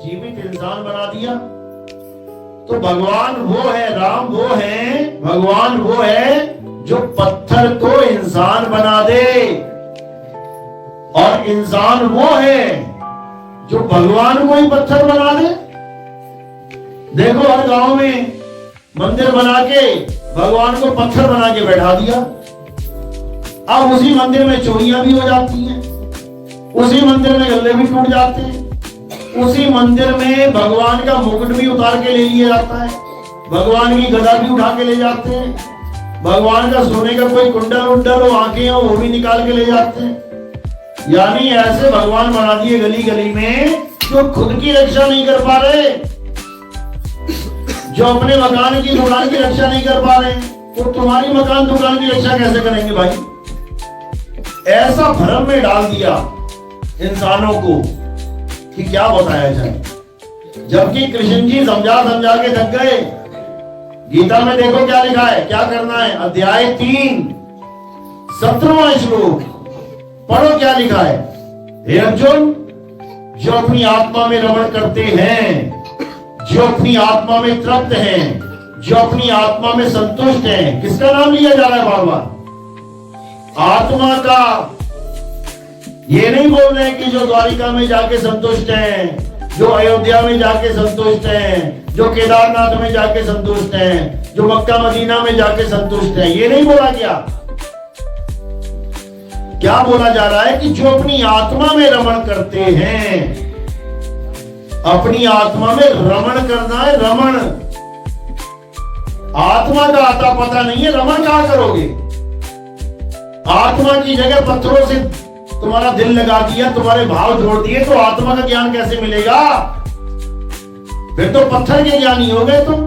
जीवित इंसान बना दिया। तो भगवान वो है, राम वो है, भगवान वो है जो पत्थर को इंसान बना दे, और इंसान वो है जो भगवान को ही पत्थर बना दे। देखो हर गांव में मंदिर बना के भगवान को पत्थर बना के बैठा दिया। अब उसी मंदिर में चोरियां भी हो जाती हैं, उसी मंदिर में गले भी टूट जाते हैं, उसी मंदिर में भगवान का मुकुट भी उतार के ले लिया जाता है, भगवान की गदा भी उठा के ले जाते हैं, भगवान का सोने का कोई कुंडल उंडल हो, आंखें हो, वो भी निकाल के ले जाते हैं। यानी ऐसे भगवान बना दिए गली गली में जो खुद की रक्षा नहीं कर पा रहे, जो अपने मकान की दुकान की रक्षा नहीं कर पा रहे, तो तुम्हारी मकान दुकान की रक्षा कैसे करेंगे भाई? ऐसा भ्रम में डाल दिया इंसानों को कि क्या बताया जाए। जबकि कृष्ण जी समझा समझा के थक गए। गीता में देखो क्या लिखा है, क्या करना है। अध्याय 3 17वां श्लोक पढ़ो क्या लिखा है। हे अर्जुन, जो अपनी आत्मा में रमण करते हैं, जो अपनी आत्मा में तृप्त हैं, जो अपनी आत्मा में संतुष्ट हैं, किसका नाम लिया जा रहा है बार बार? आत्मा का। ये नहीं बोल रहे कि जो द्वारिका में जाके संतुष्ट हैं, जो अयोध्या में जाके संतुष्ट हैं, जो केदारनाथ में जाके संतुष्ट हैं, जो मक्का मदीना में जाके संतुष्ट हैं, ये नहीं बोला क्या? क्या बोला जा रहा है कि जो अपनी आत्मा में रमण करते हैं, अपनी आत्मा में रमण करना है। रमण, आत्मा का आता पता नहीं है, रमण कहां करोगे? आत्मा की जगह पत्थरों से तुम्हारा दिल लगा दिया, तुम्हारे भाव जोड़ दिए, तो आत्मा का ज्ञान कैसे मिलेगा? फिर तो पत्थर के ज्ञानी हो गए तुम,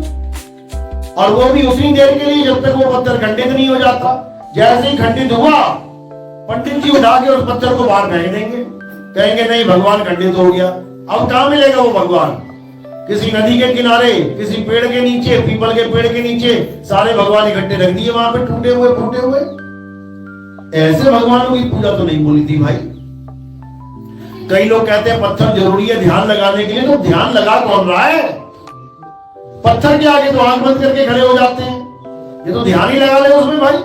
और वो भी उतनी देर के लिए जब तक वो पत्थर खंडित नहीं हो जाता। जैसे ही खंडित हुआ, पंडित जी उठा के उस पत्थर को बाहर फेंक देंगे, कहेंगे नहीं भगवान खंडित हो गया। अब कहां मिलेगा वो भगवान? किसी नदी के किनारे, किसी पेड़ के नीचे, पीपल के पेड़ के नीचे सारे भगवान इकट्ठे रख दिए वहां पे, टूटे हुए फूटे हुए। ऐसे भगवानों की पूजा तो नहीं बोली थी भाई। कई लोग कहते हैं पत्थर जरूरी है ध्यान लगाने के लिए, तो ध्यान लगा कौन रहा है? पत्थर के आगे तो आंख बंद करके खड़े हो जाते हैं, ये तो ध्यान ही लगा ले उसमें भाई।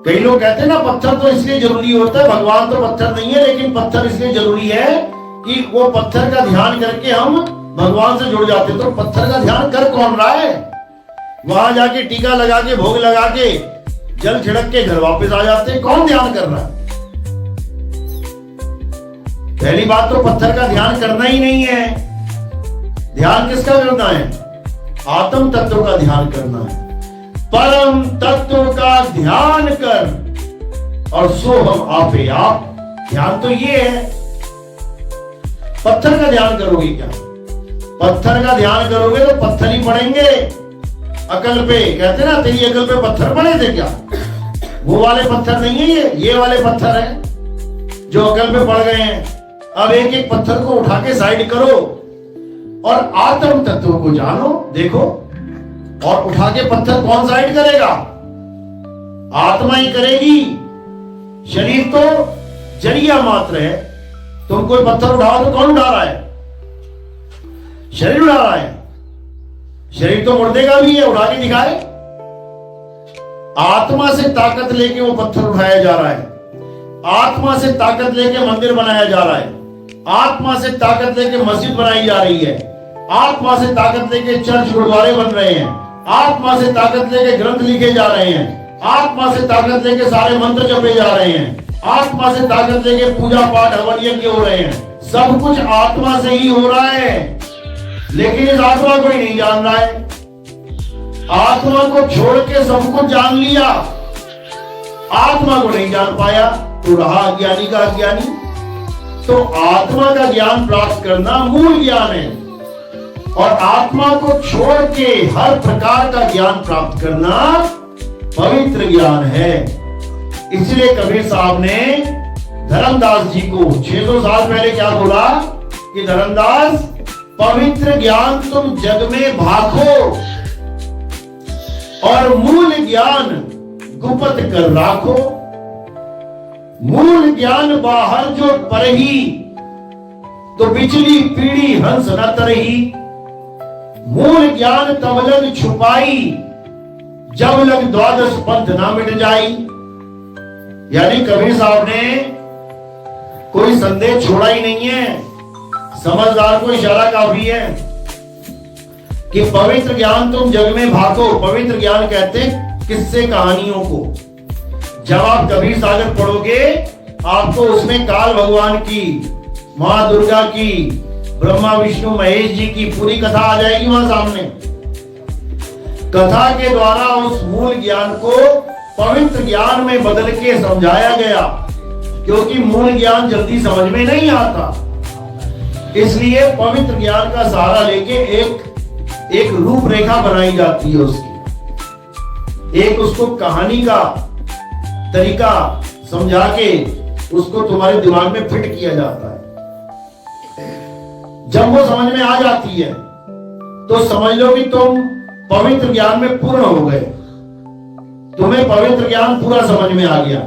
कई लोग कहते हैं ना पत्थर तो इसलिए जरूरी होता है, भगवान तो पत्थर नहीं है, लेकिन पत्थर इसलिए जरूरी है कि वो पत्थर का ध्यान करके हम भगवान से जुड़ जाते हैं। तो पत्थर का ध्यान कर कौन रहा है? वहां जाके टीका लगा के, भोग लगा के, जल छिड़क के घर वापस आ जाते हैं। कौन ध्यान कर रहा है? पहली बात तो पत्थर का ध्यान करना ही नहीं है। ध्यान किसका करना है? आत्म तत्व का ध्यान करना है। परम तत्व का ध्यान कर और सो हम आपे आप। ध्यान तो ये है। पत्थर का ध्यान करोगे क्या? पत्थर का ध्यान करोगे तो पत्थर ही पड़ेंगे अकल पे। कहते ना तेरी अकल पे पत्थर पड़े थे क्या? वो वाले पत्थर नहीं है ये वाले पत्थर है जो अकल पे पड़ गए हैं। अब एक एक पत्थर को उठा के साइड करो और आत्म तत्व को जानो, देखो। और उठा के पत्थर कौन साइड करेगा? आत्मा ही करेगी। शरीर तो जरिया मात्र है। तुम कोई पत्थर उठाओ तो कौन उठा रहा है? शरीर उठा रहा है। शरीर तो मुर्दे का भी है, उठा के दिखाए। आत्मा से ताकत लेके वो पत्थर उठाया जा रहा है। आत्मा से ताकत लेके मंदिर बनाया जा रहा है। आत्मा से ताकत लेके मस्जिद बनाई जा रही है। आत्मा से ताकत लेके चर्च गुरुद्वारे बन रहे हैं। आत्मा से ताकत लेके ग्रंथ लिखे जा रहे हैं। आत्मा से ताकत लेके सारे मंत्र जपे जा रहे हैं। आत्मा से ताकत लेके पूजा पाठ हवन यज्ञ हो रहे हैं। सब कुछ आत्मा से ही हो रहा है, लेकिन इस आत्मा को ही नहीं जान रहा है। आत्मा को छोड़ के सब कुछ जान लिया, आत्मा को नहीं जान पाया, तो रहा अज्ञानी का अज्ञानी। तो आत्मा का ज्ञान प्राप्त करना मूल ज्ञान है, और आत्मा को छोड़ के हर प्रकार का ज्ञान प्राप्त करना पवित्र ज्ञान है। इसलिए कबीर साहब ने धर्मदास जी को 600 साल पहले क्या बोला कि धर्मदास, पवित्र ज्ञान तुम जग में भाखो और मूल ज्ञान गुप्त कर राखो। मूल ज्ञान बाहर जो परही, तो बिचली पीढ़ी हंस न तरही, मूल ज्ञान तब लग छुपाई, जब लग द्वादश पंथ ना मिट जाई। यानी कबीर साहब ने कोई संदेश छोड़ा ही नहीं है, समझदार को इशारा काफी है कि पवित्र ज्ञान तुम जग में भागो। पवित्र ज्ञान कहते हैं किस्से कहानियों को। जब आप कबीर सागर पढ़ोगे आपको उसमें काल भगवान की, मां दुर्गा की, ब्रह्मा विष्णु महेश जी की पूरी कथा आ जाएगी वहां सामने। कथा के द्वारा उस मूल ज्ञान को पवित्र ज्ञान में बदल के समझाया गया, क्योंकि मूल ज्ञान जल्दी समझ में नहीं आता। इसलिए पवित्र ज्ञान का सहारा लेके एक रूपरेखा बनाई जाती है उसकी, एक उसको कहानी का तरीका समझा के उसको तुम्हारे दिमाग में फिट किया जाता है। जब वो समझ में आ जाती है तो समझ लो कि तुम पवित्र ज्ञान में पूर्ण हो गए, तुम्हें पवित्र ज्ञान पूरा समझ में आ गया।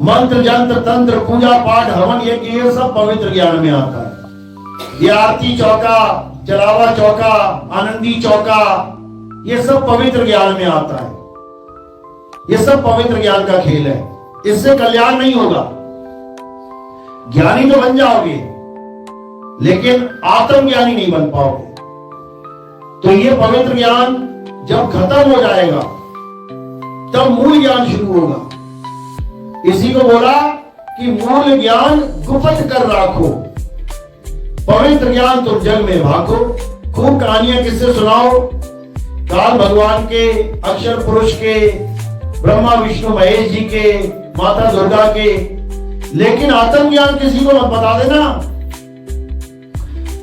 मंत्र जंत्र तंत्र पूजा पाठ हवन ये सब पवित्र ज्ञान में आता है। ये आरती चौका, जलावा चौका, आनंदी चौका, ये सब पवित्र ज्ञान में आता है। ये सब पवित्र ज्ञान का खेल है। इससे कल्याण नहीं होगा। ज्ञानी तो बन जाओगे लेकिन आत्मज्ञानी नहीं बन पाओगे। तो ये पवित्र ज्ञान जब खत्म हो जाएगा तब मूल ज्ञान शुरू होगा। इसी को बोला कि मूल ज्ञान गुप्त कर राखो, पवित्र ज्ञान तुम जग में भागो। खूब कहानियां किससे सुनाओ, काल भगवान के, अक्षर पुरुष के, ब्रह्मा विष्णु महेश जी के, माता दुर्गा के, लेकिन आत्मज्ञान किसी को मत बता देना।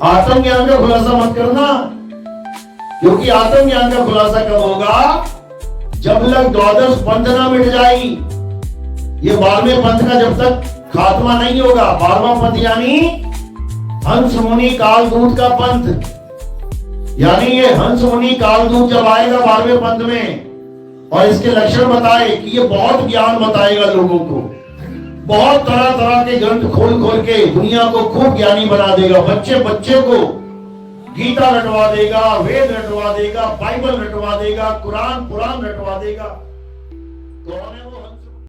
आत्मज्ञान का खुलासा मत करना, क्योंकि आत्मज्ञान का खुलासा कब होगा, जब लग द्वादश पंथ ना मिट जाई। ये 12वें पंथ का जब तक खात्मा नहीं होगा। 12वां पंथ यानी हंस मुनि कालदूत का पंथ, यानी ये हंस मुनि कालदूत जब आएगा 12वें पंथ में और इसके लक्षण बताए कि ये बहुत ज्ञान बताएगा लोगों को, बहुत तरह तरह के ग्रंथ खोल खोल के दुनिया को खूब ज्ञानी बना देगा। बच्चे बच्चे को गीता रटवा देगा, वेद रटवा देगा, बाइबल रटवा देगा, कुरान पुराण रटवा देगा। कौन है?